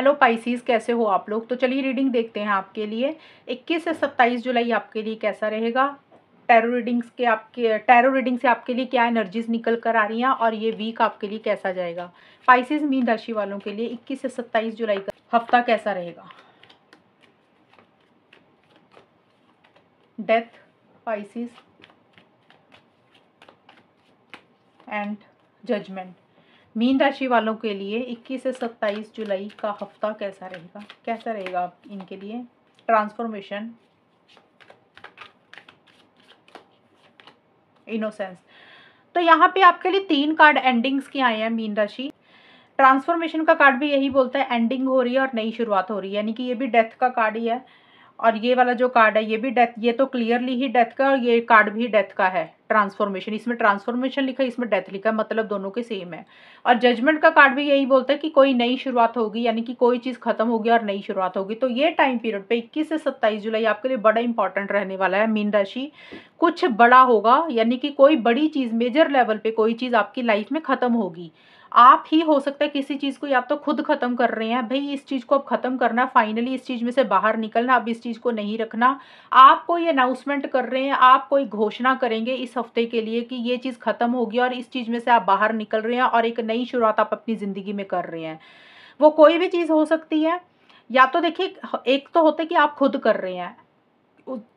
Hello Pisces, कैसे हो आप लोग। तो चलिए रीडिंग देखते हैं आपके लिए 21 से 27 जुलाई आपके लिए कैसा रहेगा। टैरो रीडिंग से आपके लिए क्या एनर्जीज निकल कर आ रही हैं और ये वीक आपके लिए कैसा जाएगा। पाइसीज मीन राशि वालों के लिए 21 से 27 जुलाई का हफ्ता कैसा रहेगा। Death, Pisces and judgement. मीन राशि वालों के लिए 21 से 27 जुलाई का हफ्ता कैसा रहेगा इनके लिए। Transformation, innocence. तो यहाँ पे आपके लिए 3 कार्ड एंडिंग्स के आए हैं मीन राशि। ट्रांसफॉर्मेशन का कार्ड भी यही बोलता है, एंडिंग हो रही है और नई शुरुआत हो रही है, यानी कि ये भी डेथ का कार्ड ही है। और ये वाला जो कार्ड है ये भी डेथ, ये तो क्लियरली ही डेथ का, और ये कार्ड भी डेथ का है। ट्रांसफॉर्मेशन, इसमें ट्रांसफॉर्मेशन लिखा है, इसमें डेथ लिखा है, मतलब दोनों के सेम है। और जजमेंट का कार्ड भी यही बोलता है कि कोई नई शुरुआत होगी, यानी कि कोई चीज़ खत्म होगी और नई शुरुआत होगी। तो ये टाइम पीरियड पे 21 से 27 जुलाई आपके लिए बड़ा इंपॉर्टेंट रहने वाला है मीन राशि। कुछ बड़ा होगा, यानी कि कोई बड़ी चीज़, मेजर लेवल पे कोई चीज़ आपकी लाइफ में खत्म होगी। आप ही हो सकता है किसी चीज़ को या तो खुद खत्म कर रहे हैं, भाई इस चीज़ को अब खत्म करना, फाइनली इस चीज़ में से बाहर निकलना, अब इस चीज़ को नहीं रखना। आप कोई अनाउंसमेंट कर रहे हैं, आप कोई घोषणा करेंगे इस हफ्ते के लिए कि ये चीज़ खत्म होगी और इस चीज़ में से आप बाहर निकल रहे हैं और एक नई शुरुआत आप अपनी ज़िंदगी में कर रहे हैं। वो कोई भी चीज़ हो सकती है, या तो देखिए एक तो होता है कि आप खुद कर रहे हैं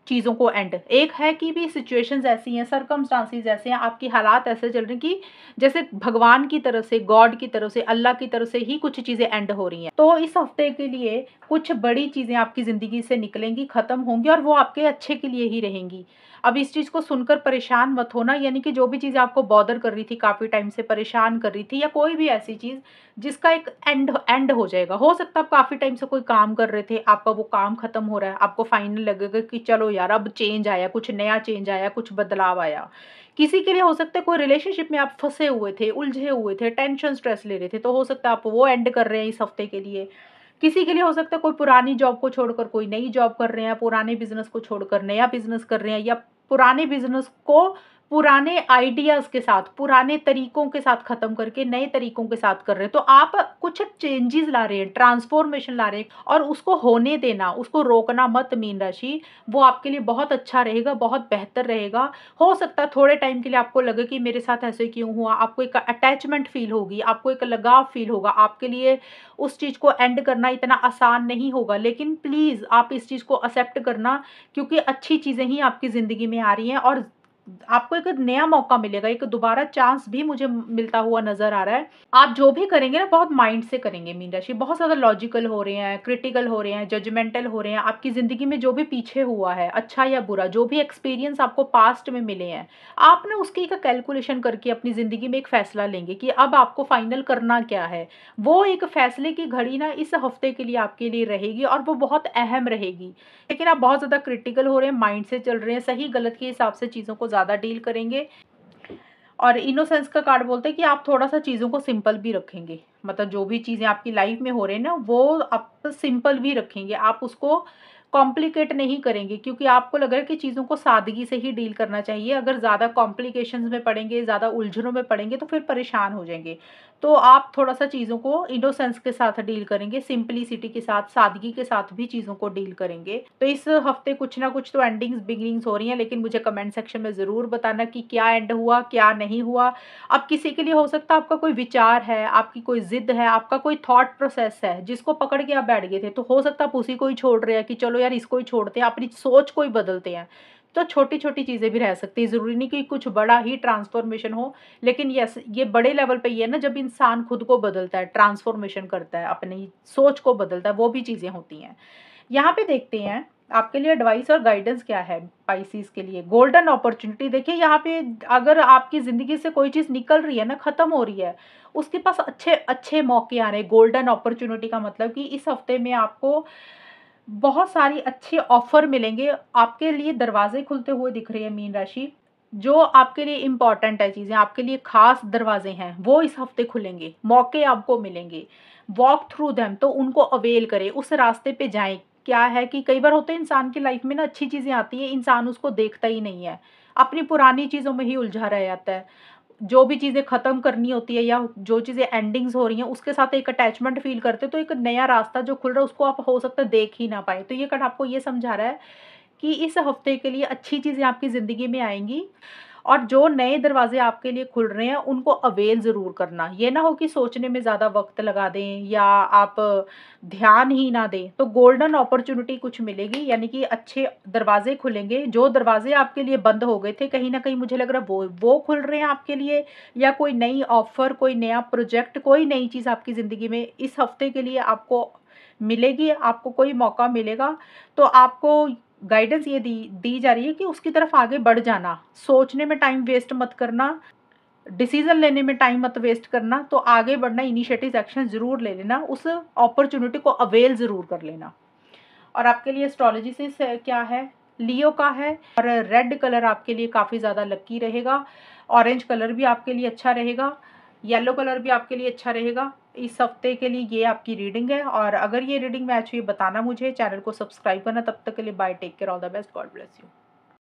चीज़ों को एंड, एक है कि भी सिचुएशंस ऐसी हैं, सर्कमस्टांसिस ऐसे हैं, आपकी हालात ऐसे चल रहे हैं कि जैसे भगवान की तरफ से, गॉड की तरफ से, अल्लाह की तरफ से ही कुछ चीज़ें एंड हो रही हैं। तो इस हफ्ते के लिए कुछ बड़ी चीज़ें आपकी ज़िंदगी से निकलेंगी, ख़त्म होंगी और वो आपके अच्छे के लिए ही रहेंगी। अब इस चीज़ को सुनकर परेशान मत होना, यानी कि जो भी चीज़ आपको बॉदर कर रही थी, काफ़ी टाइम से परेशान कर रही थी, या कोई भी ऐसी चीज़ जिसका एक एंड हो जाएगा। हो सकता है आप काफ़ी टाइम से कोई काम कर रहे थे, आपका वो काम खत्म हो रहा है, आपको फाइनल लगेगा कि चलो यार अब चेंज आया, कुछ नया चेंज आया, कुछ बदलाव आया। किसी के लिए हो सकता है कोई रिलेशनशिप में आप फंसे हुए थे, उलझे हुए थे, टेंशन स्ट्रेस ले रहे थे, तो हो सकता है आप वो एंड कर रहे हैं इस हफ्ते के लिए। किसी के लिए हो सकता है कोई पुरानी जॉब को छोड़कर कोई नई जॉब कर रहे हैं, पुराने बिजनेस को छोड़कर नया बिजनेस कर रहे हैं, या पुराने बिजनेस को पुराने आइडियाज़ के साथ, पुराने तरीकों के साथ ख़त्म करके नए तरीकों के साथ कर रहे हैं। तो आप कुछ चेंजेस ला रहे हैं, ट्रांसफॉर्मेशन ला रहे हैं, और उसको होने देना, उसको रोकना मत मीन राशि। वो आपके लिए बहुत अच्छा रहेगा, बहुत बेहतर रहेगा। हो सकता है थोड़े टाइम के लिए आपको लगे कि मेरे साथ ऐसे क्यों हुआ, आपको एक अटैचमेंट फील होगी, आपको एक लगाव फील होगा, आपके लिए उस चीज़ को एंड करना इतना आसान नहीं होगा। लेकिन प्लीज़ आप इस चीज़ को एक्सेप्ट करना, क्योंकि अच्छी चीज़ें ही आपकी ज़िंदगी में आ रही हैं और आपको एक नया मौका मिलेगा, एक दोबारा चांस भी मुझे मिलता हुआ नज़र आ रहा है। आप जो भी करेंगे ना बहुत माइंड से करेंगे मीन राशि, बहुत ज़्यादा लॉजिकल हो रहे हैं, क्रिटिकल हो रहे हैं, जजमेंटल हो रहे हैं। आपकी ज़िंदगी में जो भी पीछे हुआ है, अच्छा या बुरा, जो भी एक्सपीरियंस आपको पास्ट में मिले हैं, आप ना उसकी एक कैलकुलेशन करके अपनी ज़िंदगी में एक फ़ैसला लेंगे कि अब आपको फाइनल करना क्या है। वो एक फ़ैसले की घड़ी ना इस हफ्ते के लिए आपके लिए रहेगी और वो बहुत अहम रहेगी। लेकिन आप बहुत ज़्यादा क्रिटिकल हो रहे हैं, माइंड से चल रहे हैं, सही गलत के हिसाब से चीज़ों को ज़्यादा डील करेंगे। और इनोसेंस का कार्ड बोलते हैं कि आप थोड़ा-सा चीज़ों को सिंपल भी रखेंगे। मतलब जो भी चीज़ें आपकी लाइफ में हो रही हैं ना, वो आप सिंपल भी रखेंगे। आप उसको कॉम्प्लिकेट नहीं करेंगे, क्योंकि आपको लग रहा है कि चीज़ों को सादगी से ही डील करना चाहिए। अगर ज़्यादा कॉम्प्लिकेशंस में पड़ेंगे, ज़्यादा उलझनों में पड़ेंगे तो फिर परेशान हो जाएँगे। तो आप थोड़ा-सा चीज़ों को इनोसेंस के साथ डील करेंगे, सिंपलिसिटी के साथ, सादगी के साथ भी चीज़ों को डील करेंगे। तो इस हफ्ते कुछ ना कुछ तो एंडिंग्स, बिगिनिंग्स हो रही हैं, लेकिन मुझे कमेंट सेक्शन में ज़रूर बताना कि क्या एंड हुआ, क्या नहीं हुआ। अब किसी के लिए हो सकता है आपका कोई विचार है, आपकी कोई ज़िद है, आपका कोई थॉट प्रोसेस है जिसको पकड़ के आप बैठ गए थे, तो हो सकता है आप उसी को ही छोड़ रहे हैं कि चलो यार इसको ही छोड़ते हैं, अपनी सोच को ही बदलते हैं। तो छोटी-छोटी चीज़ें भी रह सकती हैं, ज़रूरी नहीं कि कुछ बड़ा ही ट्रांसफॉर्मेशन हो। लेकिन यस, ये बड़े लेवल पे ये है ना, जब इंसान खुद को बदलता है, ट्रांसफॉर्मेशन करता है, अपनी सोच को बदलता है, वो भी चीज़ें होती हैं। यहाँ पे देखते हैं आपके लिए एडवाइस और गाइडेंस क्या है पाइसेस के लिए। गोल्डन अपॉर्चुनिटी, देखिए यहाँ पे अगर आपकी ज़िंदगी से कोई चीज़ निकल रही है ना, ख़त्म हो रही है, उसके पास अच्छे अच्छे मौके आ रहे हैं। गोल्डन अपॉर्चुनिटी का मतलब कि इस हफ्ते में आपको बहुत सारी अच्छे ऑफर मिलेंगे, आपके लिए दरवाजे खुलते हुए दिख रहे हैं मीन राशि। जो आपके लिए इम्पॉर्टेंट है चीज़ें, आपके लिए खास दरवाजे हैं, वो इस हफ्ते खुलेंगे, मौके आपको मिलेंगे। वॉक थ्रू देम, तो उनको अवेल करें, उस रास्ते पे जाएं। क्या है कि कई बार होता है इंसान की लाइफ में ना अच्छी चीज़ें आती हैं, इंसान उसको देखता ही नहीं है, अपनी पुरानी चीज़ों में ही उलझा रह जाता है। जो भी चीज़ें ख़त्म करनी होती है या जो चीज़ें एंडिंग्स हो रही हैं, उसके साथ एक अटैचमेंट फ़ील करते हो, तो एक नया रास्ता जो खुल रहा है उसको आप हो सकता है देख ही ना पाएँ। तो ये कार्ड आपको ये समझा रहा है कि इस हफ़्ते के लिए अच्छी चीज़ें आपकी ज़िंदगी में आएँगी और जो नए दरवाज़े आपके लिए खुल रहे हैं, उनको अवेल ज़रूर करना। ये ना हो कि सोचने में ज़्यादा वक़्त लगा दें या आप ध्यान ही ना दें। तो गोल्डन अपॉर्च्युनिटी कुछ मिलेगी, यानी कि अच्छे दरवाज़े खुलेंगे। जो दरवाज़े आपके लिए बंद हो गए थे, कहीं न कहीं मुझे लग रहा है वो खुल रहे हैं आपके लिए, या कोई नई ऑफ़र, कोई नया प्रोजेक्ट, कोई नई चीज़ आपकी ज़िंदगी में इस हफ़्ते के लिए आपको मिलेगी, आपको कोई मौका मिलेगा। तो आपको गाइडेंस ये दी जा रही है कि उसकी तरफ आगे बढ़ जाना, सोचने में टाइम वेस्ट मत करना, डिसीज़न लेने में टाइम मत वेस्ट करना, तो आगे बढ़ना, इनिशिएटिव एक्शन ज़रूर ले लेना, उस अपॉर्च्युनिटी को अवेल ज़रूर कर लेना। और आपके लिए एस्ट्रोलॉजी से क्या है, लियो का है और रेड कलर आपके लिए काफ़ी ज़्यादा लकी रहेगा, ऑरेंज कलर भी आपके लिए अच्छा रहेगा, येलो कलर भी आपके लिए अच्छा रहेगा। इस हफ्ते के लिए ये आपकी रीडिंग है और अगर ये रीडिंग मैच हुई बताना मुझे, चैनल को सब्सक्राइब करना। तब तक के लिए bye, take care, all the best, God bless you.